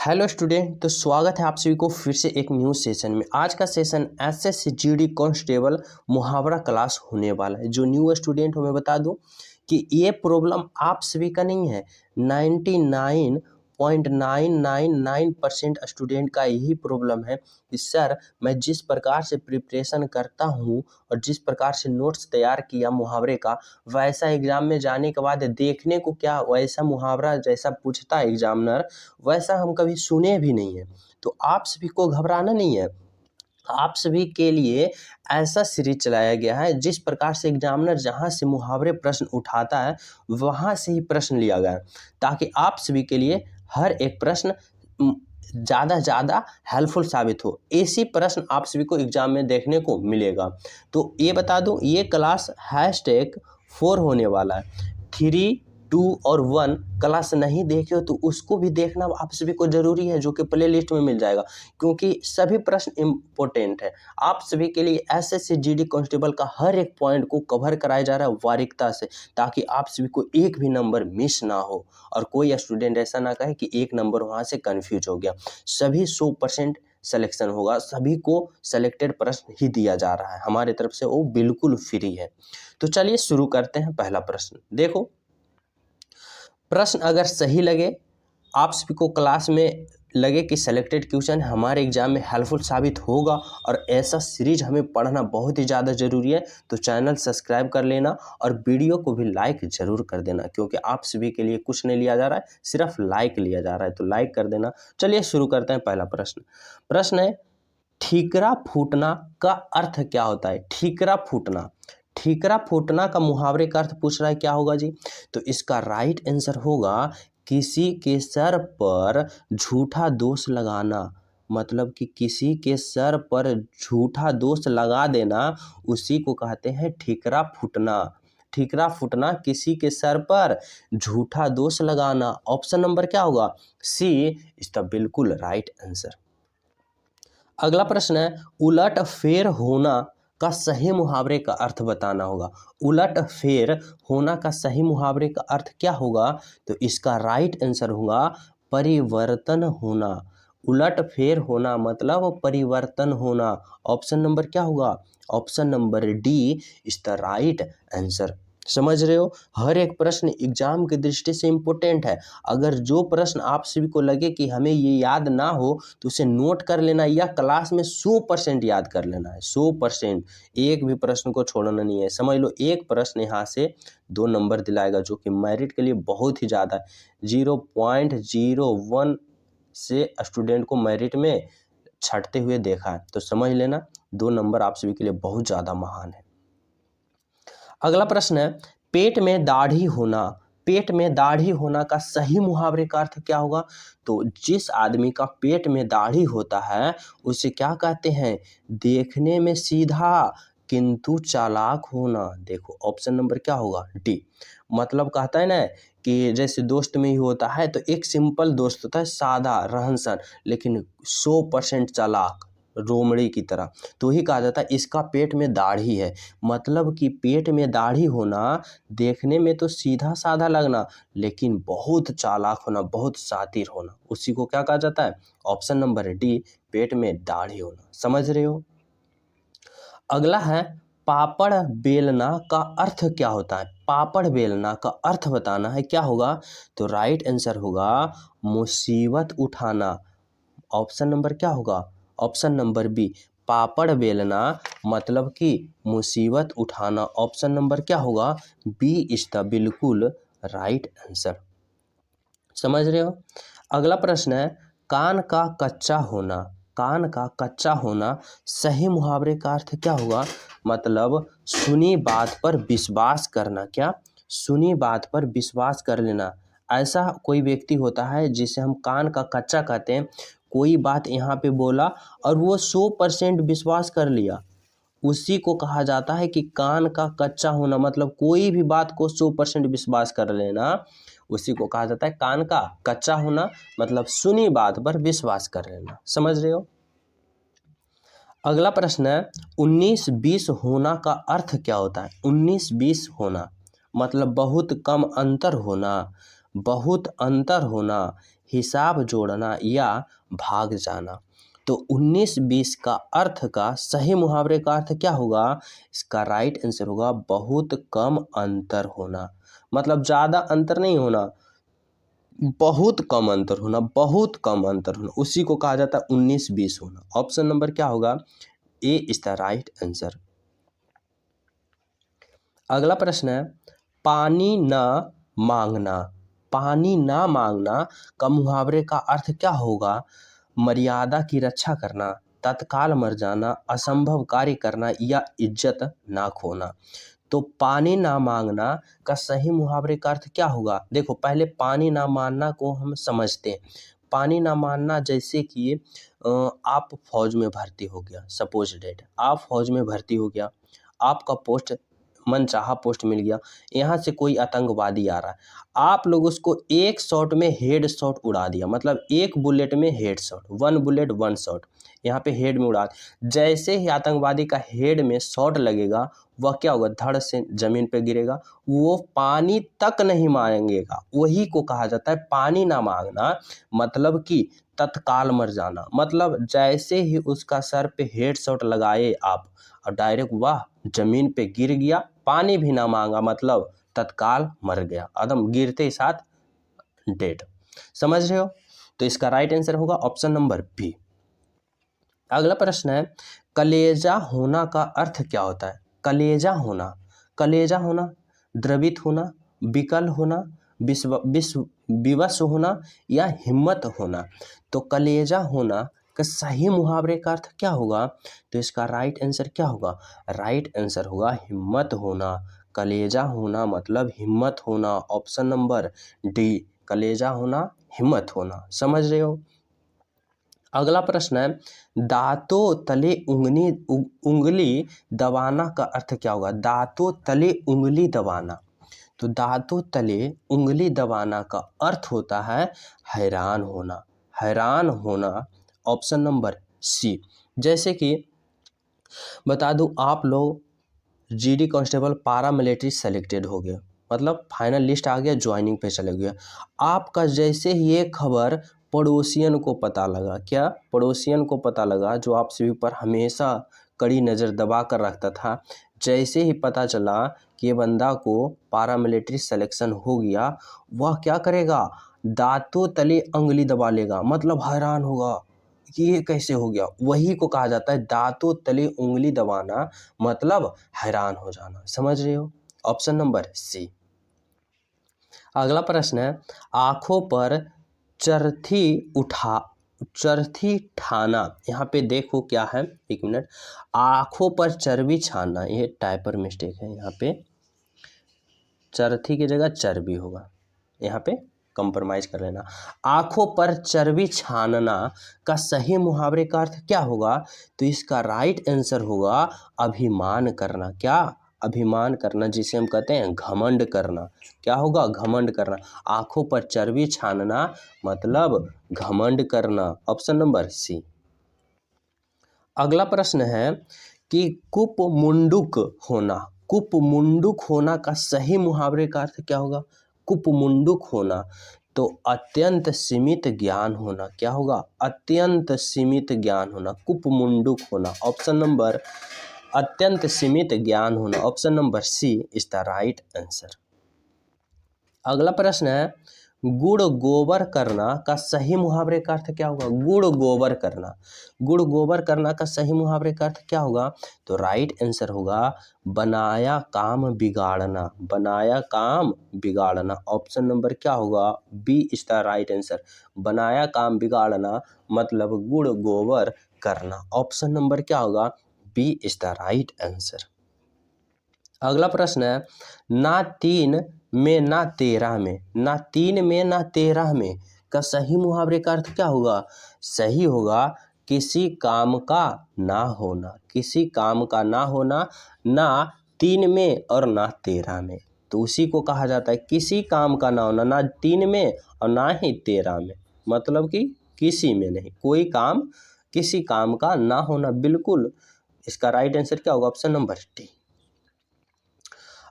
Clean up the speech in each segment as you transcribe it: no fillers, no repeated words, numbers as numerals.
Hello student, तो स्वागत है आप सभी को फिर से एक न्यू सेशन में। आज का सेशन एसएससी जीडी कांस्टेबल मुहावरा क्लास होने वाला है। जो न्यू स्टूडेंट हो मैं बता दूं कि ये प्रॉब्लम आप सभी का नहीं है, 99.999% स्टूडेंट का यही प्रॉब्लम है कि सर मैं जिस प्रकार से प्रिपरेशन करता हूँ और जिस प्रकार से नोट्स तैयार किया मुहावरे का, वैसा एग्जाम में जाने के बाद देखने को क्या वैसा मुहावरा जैसा पूछता है एग्जामिनर वैसा हम कभी सुने भी नहीं है। तो आप सभी को घबराना नहीं है, आप सभी के लिए ऐसा सीरीज चलाया गया है जिस प्रकार से एग्जामिनर जहां से मुहावरे प्रश्न उठाता है वहां से ही प्रश्न लिया गया है, ताकि आप सभी के लिए हर एक प्रश्न ज़्यादा हेल्पफुल साबित हो। ऐसी प्रश्न आप सभी को एग्जाम में देखने को मिलेगा। तो ये बता दूं, ये क्लास #4 होने वाला है। 3, 2 और 1 क्लास नहीं देखे हो तो उसको भी देखना आप सभी को जरूरी है, जो कि प्ले लिस्ट में मिल जाएगा, क्योंकि सभी प्रश्न इम्पोर्टेंट है। आप सभी के लिए एसएससी जीडी कांस्टेबल का हर एक पॉइंट को कवर कराया जा रहा है बारीकता से, ताकि आप सभी को एक भी नंबर मिस ना हो और कोई स्टूडेंट ऐसा ना कहे कि एक नंबर वहां से कंफ्यूज हो गया। सभी 100% सिलेक्शन होगा, सभी को सिलेक्टेड प्रश्न ही दिया जा रहा है हमारे तरफ से, वो बिल्कुल फ्री है। तो चलिए शुरू करते हैं। पहला प्रश्न देखो, प्रश्न अगर सही लगे, आप सभी को क्लास में लगे कि सिलेक्टेड क्वेश्चन हमारे एग्जाम में हेल्पफुल साबित होगा और ऐसा सीरीज हमें पढ़ना बहुत ही ज़्यादा ज़रूरी है, तो चैनल सब्सक्राइब कर लेना और वीडियो को भी लाइक ज़रूर कर देना, क्योंकि आप सभी के लिए कुछ नहीं लिया जा रहा है, सिर्फ लाइक लिया जा रहा है, तो लाइक कर देना। चलिए शुरू करते हैं। पहला प्रश्न है, ठीकरा फूटना का अर्थ क्या होता है? ठीकरा फूटना, ठीकरा फूटना का मुहावरे का अर्थ पूछ रहा है, क्या होगा जी? तो इसका राइट आंसर होगा किसी के सर पर झूठा दोष लगाना। मतलब कि किसी के सर पर झूठा दोष लगा देना, उसी को कहते हैं ठीकरा फूटना। ठीकरा फूटना, किसी के सर पर झूठा दोष लगाना। ऑप्शन नंबर क्या होगा? सी इज द बिल्कुल राइट आंसर। अगला प्रश्न है, उलट फेर होना का सही मुहावरे का अर्थ बताना होगा। उलट फेर होना का सही मुहावरे का अर्थ क्या होगा? तो इसका राइट आंसर होगा परिवर्तन होना। उलट फेर होना मतलब परिवर्तन होना। ऑप्शन नंबर क्या होगा? Option number D is the right answer. समझ रहे हो, हर एक प्रश्न एग्जाम की दृष्टि से इम्पोर्टेंट है। अगर जो प्रश्न आप सभी को लगे कि हमें ये याद ना हो तो उसे नोट कर लेना या क्लास में 100% याद कर लेना है। 100%, एक भी प्रश्न को छोड़ना नहीं है। समझ लो, एक प्रश्न यहाँ से 2 नंबर दिलाएगा, जो कि मेरिट के लिए बहुत ही ज़्यादा है। 0.01 से स्टूडेंट को मेरिट में छटते हुए देखा है, तो समझ लेना 2 नंबर आप सभी के लिए बहुत ज़्यादा महान है। अगला प्रश्न है, पेट में दाढ़ी होना। पेट में दाढ़ी होना का सही मुहावरे का अर्थ क्या होगा? तो जिस आदमी का पेट में दाढ़ी होता है उसे क्या कहते हैं? देखने में सीधा किंतु चालाक होना। देखो ऑप्शन नंबर क्या होगा? डी। मतलब कहता है ना कि जैसे दोस्त में ही होता है, तो एक सिंपल दोस्त होता है, सादा रहन सहन, लेकिन 100% चालाक, रोमड़ी की तरह, तो ही कहा जाता है इसका पेट में दाढ़ी है। मतलब कि पेट में दाढ़ी होना, देखने में तो सीधा साधा लगना, लेकिन बहुत चालाक होना, बहुत शातिर होना, उसी को क्या कहा जाता है? ऑप्शन नंबर डी, पेट में दाढ़ी होना। समझ रहे हो? अगला है, पापड़ बेलना का अर्थ क्या होता है? पापड़ बेलना का अर्थ बताना है, क्या होगा? तो राइट आंसर होगा मुसीबत उठाना। ऑप्शन नंबर क्या होगा? ऑप्शन नंबर बी, पापड़ बेलना मतलब कि मुसीबत उठाना। ऑप्शन नंबर क्या होगा? बी इज द बिल्कुल राइट आंसर। समझ रहे हो? अगला प्रश्न है, कान का कच्चा होना। कान का कच्चा होना, सही मुहावरे का अर्थ क्या होगा? मतलब सुनी बात पर विश्वास करना। क्या? सुनी बात पर विश्वास कर लेना। ऐसा कोई व्यक्ति होता है जिसे हम कान का कच्चा कहते हैं। कोई बात यहाँ पे बोला और वो 100% विश्वास कर लिया, उसी को कहा जाता है कि कान का कच्चा होना। मतलब कोई भी बात को 100% विश्वास कर लेना, उसी को कहा जाता है कान का कच्चा होना। मतलब सुनी बात पर विश्वास कर लेना। समझ रहे हो? अगला प्रश्न है, 19-20 होना का अर्थ क्या होता है? 19-20 होना मतलब बहुत कम अंतर होना, बहुत अंतर होना, हिसाब जोड़ना या भाग जाना। तो 19-20 का अर्थ का सही मुहावरे का अर्थ क्या होगा? इसका राइट आंसर होगा बहुत कम अंतर होना। मतलब ज़्यादा अंतर नहीं होना, बहुत कम अंतर होना, बहुत कम अंतर होना, उसी को कहा जाता है 19-20 होना। ऑप्शन नंबर क्या होगा? ए इज द राइट आंसर। अगला प्रश्न है पानी ना मांगना। पानी ना मांगना का मुहावरे का अर्थ क्या होगा? मर्यादा की रक्षा करना, तत्काल मर जाना, असंभव कार्य करना या इज्जत ना खोना। तो पानी ना मांगना का सही मुहावरे का अर्थ क्या होगा? देखो पहले पानी ना मांगना को हम समझते हैं। पानी ना मानना जैसे कि आप फौज में भर्ती हो गया, सपोज डेट आप फौज में भर्ती हो गया, आपका पोस्ट मनचाहा पोस्ट मिल गया, यहाँ से कोई आतंकवादी आ रहा है, आप लोग उसको एक शॉट में हेड शॉट उड़ा दिया, मतलब एक बुलेट में हेड शॉट, 1 बुलेट 1 शॉट, यहाँ पे हेड में उड़ा। जैसे ही आतंकवादी का हेड में शॉट लगेगा वह क्या होगा? धड़ से जमीन पे गिरेगा, वो पानी तक नहीं मांगेगा। वही को कहा जाता है पानी ना मांगना, मतलब कि तत्काल मर जाना। मतलब जैसे ही उसका सर पे हेड शॉट लगाए आप और डायरेक्ट वह जमीन पे गिर गया, पानी भी ना मांगा, मतलब तत्काल मर गया, एकदम गिरते ही साथ डेड। समझ रहे हो? तो इसका राइट आंसर होगा ऑप्शन नंबर बी। अगला प्रश्न है कलेजा होना का अर्थ क्या होता है? कलेजा होना, कलेजा होना, द्रवित होना, विकल होना, विवश होना या हिम्मत होना। तो कलेजा होना का सही मुहावरे का अर्थ क्या होगा? तो इसका राइट आंसर क्या होगा? राइट आंसर होगा हिम्मत होना। कलेजा होना मतलब हिम्मत होना। ऑप्शन नंबर डी, कलेजा होना, हिम्मत होना। समझ रहे हो? अगला प्रश्न है दांतों तले उंगली दबाना का अर्थ क्या होगा? दांतों तले उंगली दबाना। तो दांतों तले उंगली दबाना का अर्थ होता है हैरान होना, हैरान होना। Option number C. जैसे कि बता दूं आप लोग GD constable para military selected हो गए, मतलब फाइनल लिस्ट आ गया, ज्वाइनिंग पे चले गए। आपका जैसे ही ये खबर पड़ोसियन को पता लगा, क्या पड़ोसियन को पता लगा जो आपसे ऊपर हमेशा कड़ी नज़र दबा कर रखता था, जैसे ही पता चला कि ये बंदा को पारा मिलिट्री सिलेक्शन हो गया, वह क्या करेगा? दांतों तले उंगली दबा लेगा, मतलब हैरान होगा कि ये कैसे हो गया। वही को कहा जाता है दांतों तले उंगली दबाना, मतलब हैरान हो जाना। समझ रहे हो? Option number C. अगला प्रश्न है आंखों पर चरथी ठाना। यहाँ पे देखो क्या है, एक मिनट। आंखों पर चर्बी छाना, ये टाइपर मिस्टेक है, यहाँ पे चरथी की जगह चर्बी होगा, यहाँ पे कंप्रोमाइज कर लेना। आंखों पर चर्बी छानना का सही मुहावरे का अर्थ क्या होगा? तो इसका राइट आंसर होगा अभिमान करना। क्या? अभिमान करना, जिसे हम कहते हैं घमंड करना। क्या होगा? घमंड करना। आंखों पर चर्बी छानना मतलब घमंड करना। Option number C. अगला प्रश्न है कि कुपमुंडुक होना। कुपमुंडुक होना का सही मुहावरे का अर्थ क्या होगा? कुपमुंडुक होना तो अत्यंत सीमित ज्ञान होना। क्या होगा? अत्यंत सीमित ज्ञान होना, कुपमुंडुक होना। ऑप्शन नंबर अत्यंत सीमित ज्ञान होना। Option number C is the right answer. अगला प्रश्न है गुड़ गोबर करना का सही मुहावरे का अर्थ क्या होगा? गुड़ गोबर करना, गुड़ गोबर करना का सही मुहावरे का अर्थ क्या होगा? तो राइट आंसर होगा बनाया काम बिगाड़ना, बनाया काम बिगाड़ना। ऑप्शन नंबर क्या होगा? B is the right answer. बनाया काम बिगाड़ना मतलब गुड़ गोबर करना। ऑप्शन नंबर क्या होगा? B is the right answer. अगला प्रश्न है ना 3 में ना 13 में, ना 3 में ना 13 में का सही मुहावरे का अर्थ क्या होगा? सही होगा किसी काम का ना होना, किसी काम का ना होना, ना 3 में और ना 13 में। तो उसी को कहा जाता है किसी काम का ना होना, ना 3 में और ना ही 13 में, मतलब कि किसी में नहीं, कोई काम, किसी काम का ना होना। बिल्कुल इसका राइट आंसर क्या होगा? Option number D.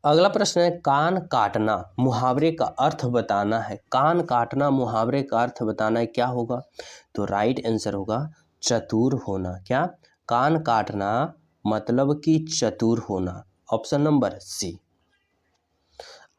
अगला प्रश्न है कान काटना मुहावरे का अर्थ बताना है। कान काटना मुहावरे का अर्थ बताना है, क्या होगा? तो राइट आंसर होगा चतुर होना। क्या? कान काटना मतलब कि चतुर होना। Option number C.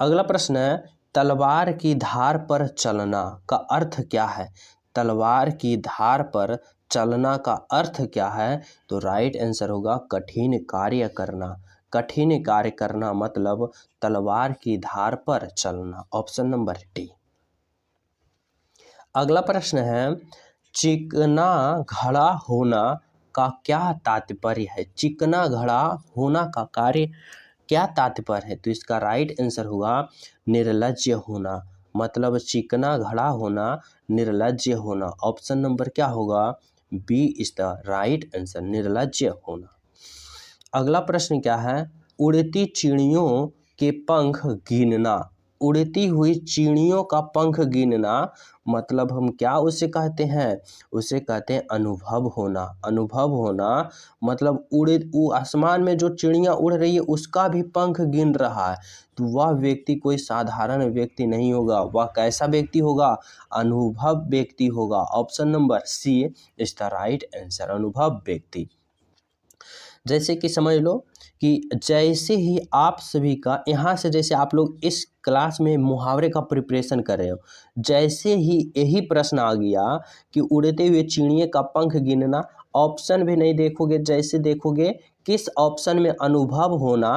अगला प्रश्न है तलवार की धार पर चलना का अर्थ क्या है? तलवार की धार पर चलना का अर्थ क्या है? तो राइट आंसर होगा कठिन कार्य करना। कठिन कार्य करना मतलब तलवार की धार पर चलना। Option number D. अगला प्रश्न है चिकना घड़ा होना का क्या तात्पर्य है? चिकना घड़ा होना का कार्य क्या तात्पर्य है? तो इसका राइट आंसर होगा निर्लज्ज होना। मतलब चिकना घड़ा होना निर्लज्ज होना। ऑप्शन नंबर क्या होगा? B is the right answer, निर्लज्ज होना। अगला प्रश्न क्या है उड़ती चिड़ियों के पंख गिनना। उड़ती हुई चिड़ियों का पंख गिनना मतलब हम क्या उसे कहते हैं? उसे कहते हैं अनुभव होना। अनुभव होना मतलब आसमान में जो चिड़िया उड़ रही है उसका भी पंख गिन रहा है, तो वह व्यक्ति कोई साधारण व्यक्ति नहीं होगा। वह कैसा व्यक्ति होगा? अनुभव व्यक्ति होगा। Option number C is the right answer, अनुभव व्यक्ति। जैसे कि समझ लो कि जैसे ही आप सभी का यहाँ से जैसे आप लोग इस क्लास में मुहावरे का प्रिपरेशन कर रहे हो, जैसे ही यही प्रश्न आ गया कि उड़ते हुए चिड़िए का पंख गिनना, ऑप्शन भी नहीं देखोगे, जैसे देखोगे किस ऑप्शन में अनुभव होना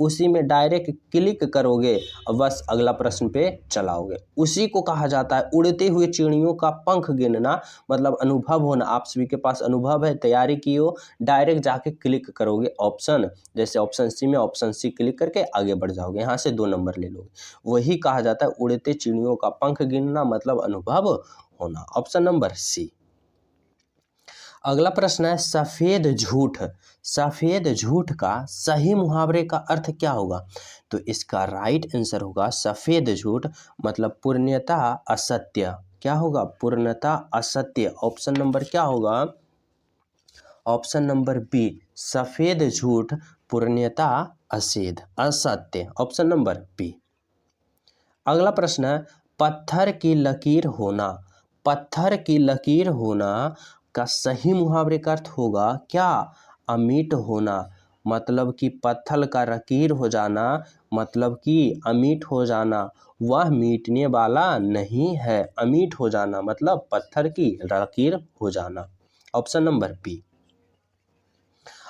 उसी में डायरेक्ट क्लिक करोगे और बस अगला प्रश्न पे चलाओगे। उसी को कहा जाता है उड़ते हुए चिड़ियों का पंख गिनना मतलब अनुभव होना। आप सभी के पास अनुभव है, तैयारी की हो, डायरेक्ट जाके क्लिक करोगे ऑप्शन, जैसे ऑप्शन सी में ऑप्शन सी क्लिक करके आगे बढ़ जाओगे, यहाँ से 2 नंबर ले लोगे। वही कहा जाता है उड़ते चिड़ियों का पंख गिनना मतलब अनुभव होना। Option number C. अगला प्रश्न है सफेद झूठ। सफेद झूठ का सही मुहावरे का अर्थ क्या होगा? तो इसका राइट आंसर होगा सफेद झूठ मतलब पूर्णतः असत्य। क्या होगा? पूर्णतः असत्य। ऑप्शन नंबर क्या होगा? ऑप्शन नंबर बी सफेद झूठ पूर्णतः असत्य। Option number B. अगला प्रश्न है पत्थर की लकीर होना। पत्थर की लकीर होना का सही मुहावरे का अर्थ होगा क्या? अमीट होना मतलब कि पत्थर का लकीर हो जाना मतलब कि अमीट हो जाना, वह मीटने वाला नहीं है। अमीट हो जाना मतलब पत्थर की लकीर हो जाना। Option number B.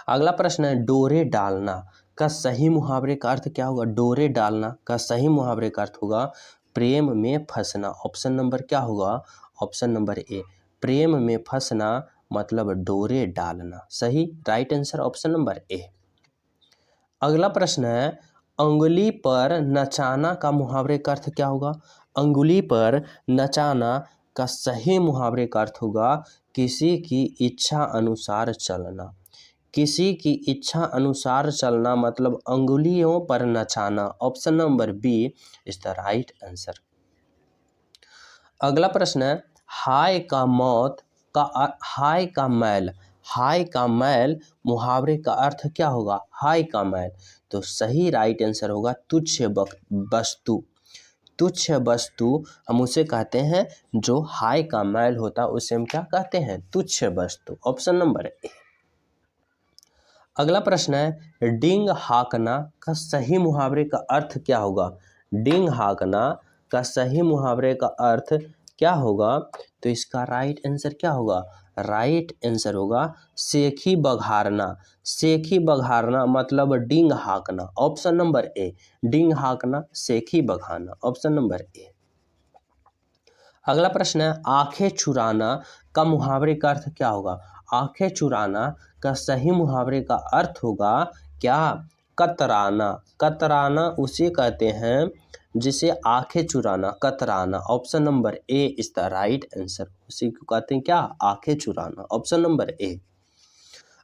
अगला प्रश्न है डोरे डालना का सही मुहावरे का अर्थ क्या होगा? डोरे डालना का सही मुहावरे का अर्थ होगा प्रेम में फंसना। ऑप्शन नंबर क्या होगा? ऑप्शन नंबर ए प्रेम में फंसना मतलब डोरे डालना। सही right answer option number A. अगला प्रश्न है अंगुली पर नचाना का मुहावरे का अर्थ क्या होगा? अंगुली पर नचाना का सही मुहावरे का अर्थ होगा किसी की इच्छा अनुसार चलना। किसी की इच्छा अनुसार चलना मतलब अंगुलियों पर नचाना। Option number B is the right answer. अगला प्रश्न है हाय का मौत का हाय का मैल। हाय का मैल मुहावरे का अर्थ क्या होगा? हाय का मैल तो सही राइट आंसर होगा तुच्छ वस्तु। तुच्छ वस्तु हम उसे कहते हैं जो हाय का मैल होता है, उसे हम क्या कहते हैं? तुच्छ वस्तु। Option number A. अगला प्रश्न है डिंग हाकना का सही मुहावरे का अर्थ क्या होगा? डिंग हाकना का सही मुहावरे का अर्थ क्या होगा? तो इसका राइट आंसर क्या होगा? राइट आंसर होगा सेखी बघारना। सेखी बघारना मतलब डिंग हाकना। ऑप्शन नंबर ए डिंग हाकना सेखी बघारना। Option number A. अगला प्रश्न है आंखें चुराना का मुहावरे का अर्थ क्या होगा? आंखें चुराना का सही मुहावरे का अर्थ होगा क्या? कतराना। कतराना उसे कहते हैं जिसे आंखें चुराना, कतराना। Option number A is the right answer. उसी को कहते हैं क्या? आंखें चुराना। Option number A.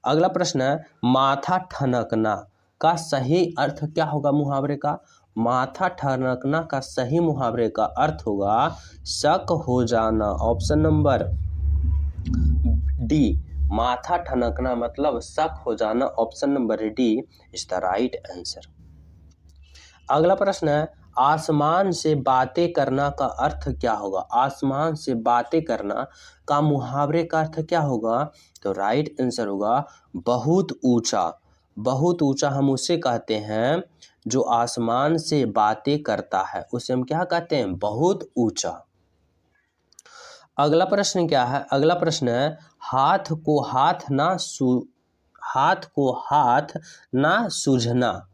अगला प्रश्न है माथा ठनकना का सही अर्थ क्या होगा मुहावरे का? माथा ठनकना का सही मुहावरे का अर्थ होगा शक हो जाना। ऑप्शन नंबर डी माथा ठनकना मतलब शक हो जाना। Option number D is the right answer. अगला प्रश्न है, आसमान से बातें करना का अर्थ क्या होगा? आसमान से बातें करना का मुहावरे का अर्थ क्या होगा? तो राइट आंसर होगा बहुत ऊंचा। बहुत ऊंचा हम उसे कहते हैं जो आसमान से बातें करता है, उसे हम क्या कहते हैं? बहुत ऊंचा। अगला प्रश्न क्या है? अगला प्रश्न है, हाथ को हाथ ना सूझना।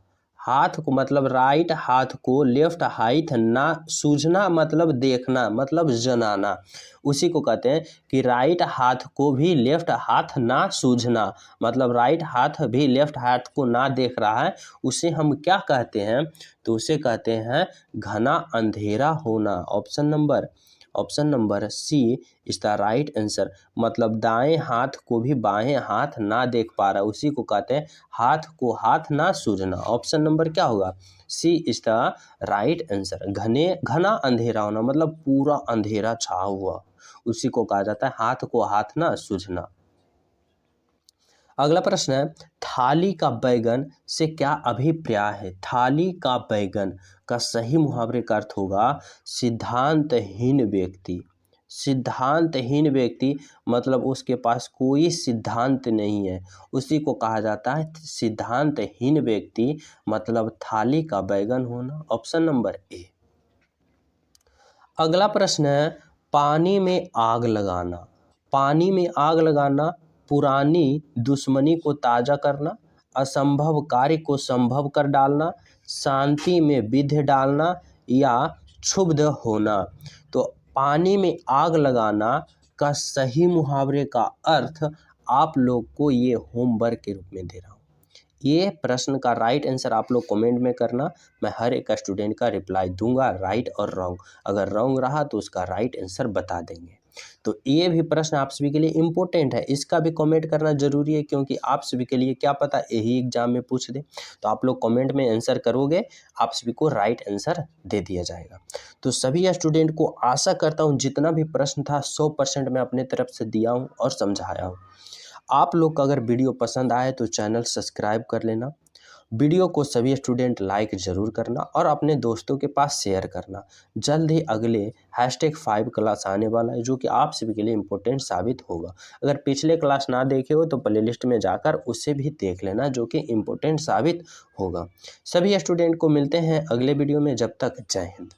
हाथ को मतलब राइट हाथ को लेफ्ट हाथ ना सूझना मतलब देखना मतलब जनाना। उसी को कहते हैं कि राइट हाथ को भी लेफ्ट हाथ ना सूझना, मतलब राइट हाथ भी लेफ्ट हाथ को ना देख रहा है, उसे हम क्या कहते हैं? तो उसे कहते हैं घना अंधेरा होना। Option number C is the right answer, मतलब दाएं हाथ को भी बाएं हाथ ना देख पा रहा, उसी को कहते हैं हाथ को हाथ ना सूझना। ऑप्शन नंबर क्या होगा? सी इज द राइट आंसर। घना अंधेरा होना मतलब पूरा अंधेरा छा हुआ, उसी को कहा जाता है हाथ को हाथ ना सूझना। अगला प्रश्न है, थाली का बैगन से क्या अभिप्राय है? थाली का बैगन का सही मुहावरे का अर्थ होगा सिद्धांतहीन व्यक्ति। सिद्धांतहीन व्यक्ति मतलब उसके पास कोई सिद्धांत नहीं है, उसी को कहा जाता है सिद्धांतहीन व्यक्ति, मतलब थाली का बैगन होना। Option number A. अगला प्रश्न है, पानी में आग लगाना। पानी में आग लगाना पुरानी दुश्मनी को ताज़ा करना, असंभव कार्य को संभव कर डालना, शांति में विधि डालना या क्षुब्ध होना। तो पानी में आग लगाना का सही मुहावरे का अर्थ आप लोग को ये होमवर्क के रूप में दे रहा हूँ। ये प्रश्न का राइट आंसर आप लोग कमेंट में करना, मैं हर एक स्टूडेंट का रिप्लाई दूंगा, राइट और रॉन्ग। अगर रॉन्ग रहा तो उसका राइट आंसर बता देंगे। तो ये भी प्रश्न आप सभी के लिए इम्पोर्टेंट है, इसका भी कमेंट करना जरूरी है, क्योंकि आप सभी के लिए क्या पता यही एग्जाम में पूछ दे। तो आप लोग कमेंट में आंसर करोगे, आप सभी को राइट आंसर दे दिया जाएगा। तो सभी स्टूडेंट को आशा करता हूँ जितना भी प्रश्न था 100% मैं अपने तरफ से दिया हूँ और समझाया हूँ। आप लोग का अगर वीडियो पसंद आए तो चैनल सब्सक्राइब कर लेना, वीडियो को सभी स्टूडेंट लाइक ज़रूर करना और अपने दोस्तों के पास शेयर करना। जल्द ही अगले #5 क्लास आने वाला है जो कि आप सभी के लिए इम्पोर्टेंट साबित होगा। अगर पिछले क्लास ना देखे हो तो प्लेलिस्ट में जाकर उसे भी देख लेना जो कि इम्पोर्टेंट साबित होगा। सभी स्टूडेंट को मिलते हैं अगले वीडियो में, जब तक जय हिंद।